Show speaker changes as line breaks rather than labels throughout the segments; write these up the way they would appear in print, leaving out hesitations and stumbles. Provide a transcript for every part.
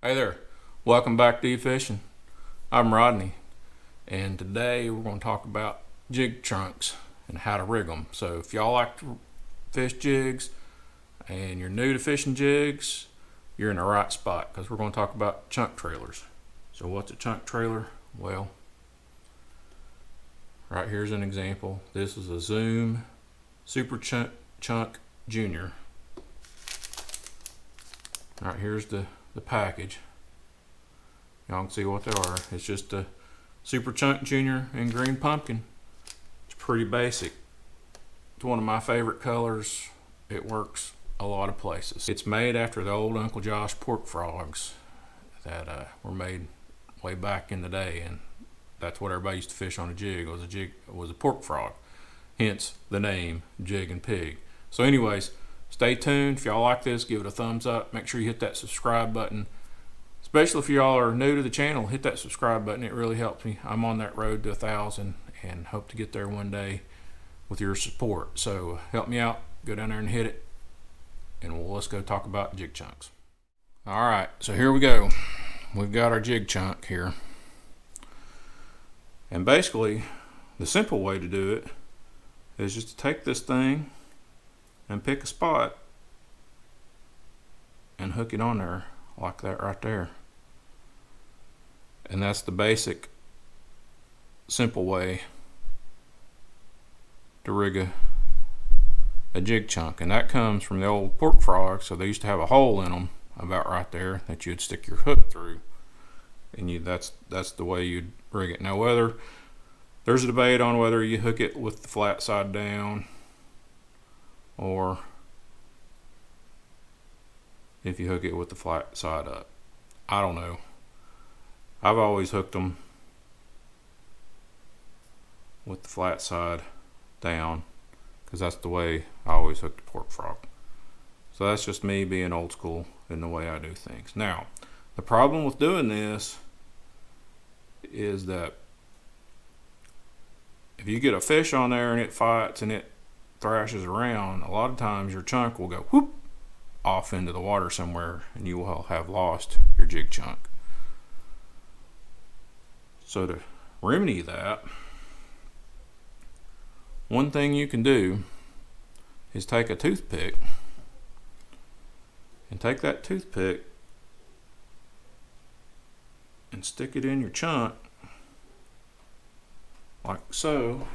Hey there, welcome back to eFishing. I'm Rodney, and today we're going to talk about jig trunks and how to rig them. So if y'all like to fish jigs and you're new to fishing jigs, you're in the right spot because we're going to talk about chunk trailers. So what's a chunk trailer? Well, right here's an example. This is a Zoom Super Chunk Junior. Right here's the package. Y'all can see what they are. It's just a Super Chunk Junior in green pumpkin. It's pretty basic. It's one of my favorite colors. It works a lot of places. It's made after the old Uncle Josh pork frogs that were made way back in the day, and that's what everybody used to fish on a jig. Was a pork frog. Hence the name Jig and Pig. So anyways, stay tuned. If y'all like this, give it a thumbs up. Make sure you hit that subscribe button. Especially if y'all are new to the channel, hit that subscribe button. It really helps me. I'm on that road to 1,000 and hope to get there one day with your support. So help me out. Go down there and hit it. And let's go talk about jig chunks. All right, so here we go. We've got our jig chunk here. And basically, the simple way to do it is just to take this thing and pick a spot and hook it on there like that right there. And that's the basic, simple way to rig a jig chunk. And that comes from the old pork frogs. So they used to have a hole in them about right there that you'd stick your hook through. And that's the way you'd rig it. Now there's a debate on whether you hook it with the flat side down or if you hook it with the flat side up. I don't know. I've always hooked them with the flat side down because that's the way I always hooked the pork frog. So that's just me being old school in the way I do things. Now, the problem with doing this is that if you get a fish on there and it fights and it thrashes around, a lot of times your chunk will go whoop off into the water somewhere and you will have lost your jig chunk. So to remedy that, one thing you can do is take a toothpick and take that toothpick and stick it in your chunk like so,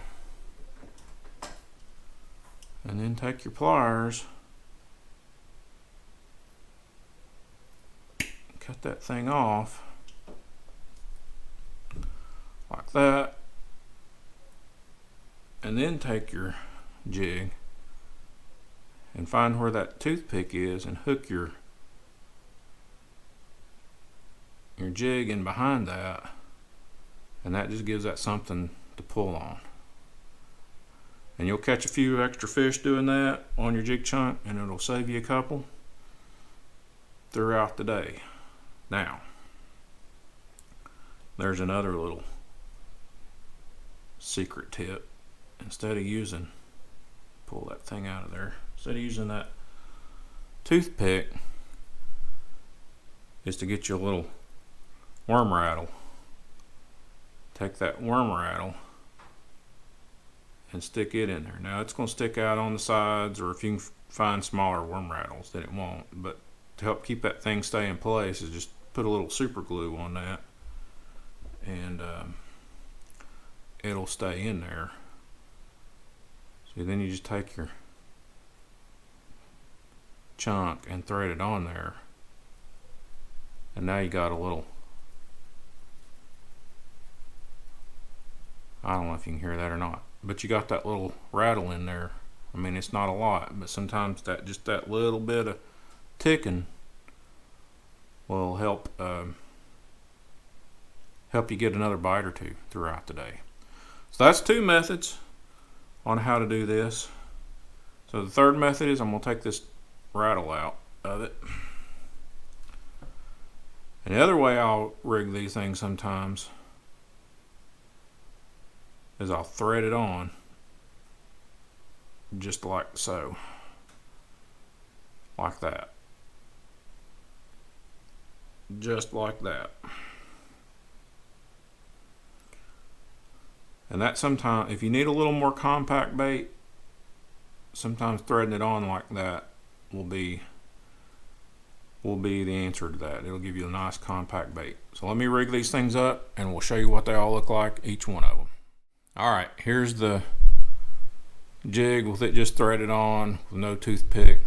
and then take your pliers, cut that thing off like that, and then take your jig and find where that toothpick is and hook your jig in behind that, and that just gives that something to pull on. And you'll catch a few extra fish doing that on your jig chunk, and it'll save you a couple throughout the day. Now, there's another little secret tip. Instead of using, pull that thing out of there, instead of using that toothpick, is to get you a little worm rattle. Take that worm rattle and stick it in there. Now it's going to stick out on the sides, or if you can find smaller worm rattles, then it won't. But to help keep that thing stay in place is just put a little super glue on that, and it'll stay in there. So then you just take your chunk and thread it on there, and now you got a little, I don't know if you can hear that or not, but you got that little rattle in there. I mean, it's not a lot, but sometimes that little bit of ticking will help you get another bite or two throughout the day. So that's two methods on how to do this. So the third method is I'm going to take this rattle out of it. And the other way I'll rig these things sometimes is I'll thread it on just like so, like that. just like that. And that sometimes, if you need a little more compact bait, sometimes threading it on like that will be the answer to that. It'll give you a nice compact bait. So let me rig these things up and we'll show you what they all look like, each one of them. All right, here's the jig with it just threaded on with no toothpick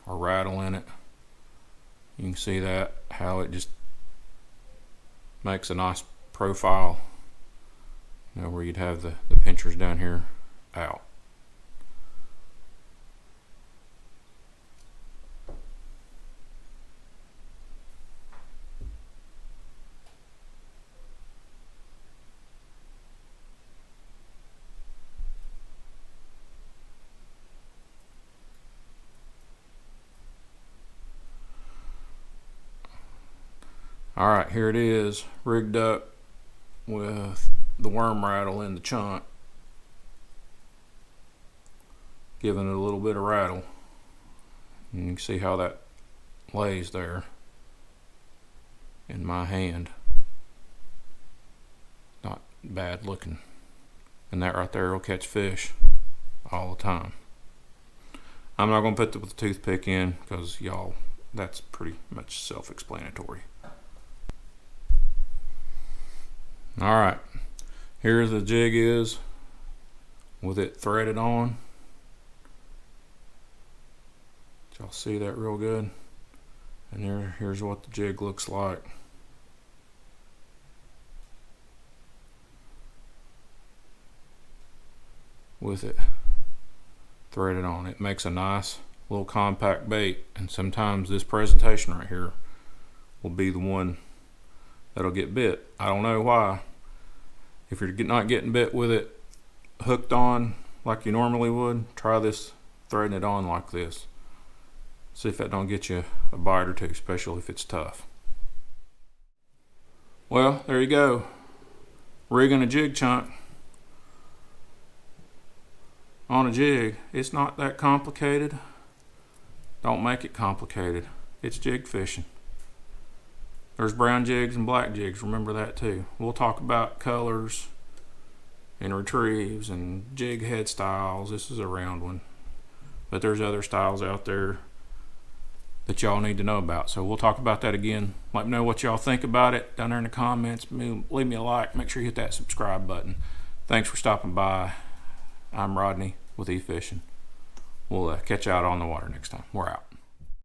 or rattle in it. You can see that, how it just makes a nice profile, you know, where you'd have the pinchers down here out. All right, here it is, rigged up with the worm rattle in the chunk, giving it a little bit of rattle. And you can see how that lays there in my hand. Not bad looking. And that right there will catch fish all the time. I'm not going to put the toothpick in because y'all, that's pretty much self-explanatory. All right, here the jig is with it threaded on. Y'all see that real good? And here's what the jig looks like. With it threaded on. It makes a nice little compact bait, and sometimes this presentation right here will be the one that'll get bit. I don't know why. If you're not getting bit with it hooked on like you normally would, try this threading it on like this. See if that don't get you a bite or two, especially if it's tough. Well, there you go. Rigging a jig chunk on a jig. It's not that complicated. Don't make it complicated. It's jig fishing. There's brown jigs and black jigs, remember that too. We'll talk about colors and retrieves and jig head styles. This is a round one. But there's other styles out there that y'all need to know about. So we'll talk about that again. Let me know what y'all think about it down there in the comments. Leave me a like. Make sure you hit that subscribe button. Thanks for stopping by. I'm Rodney with eFishing. We'll catch you out on the water next time. We're out.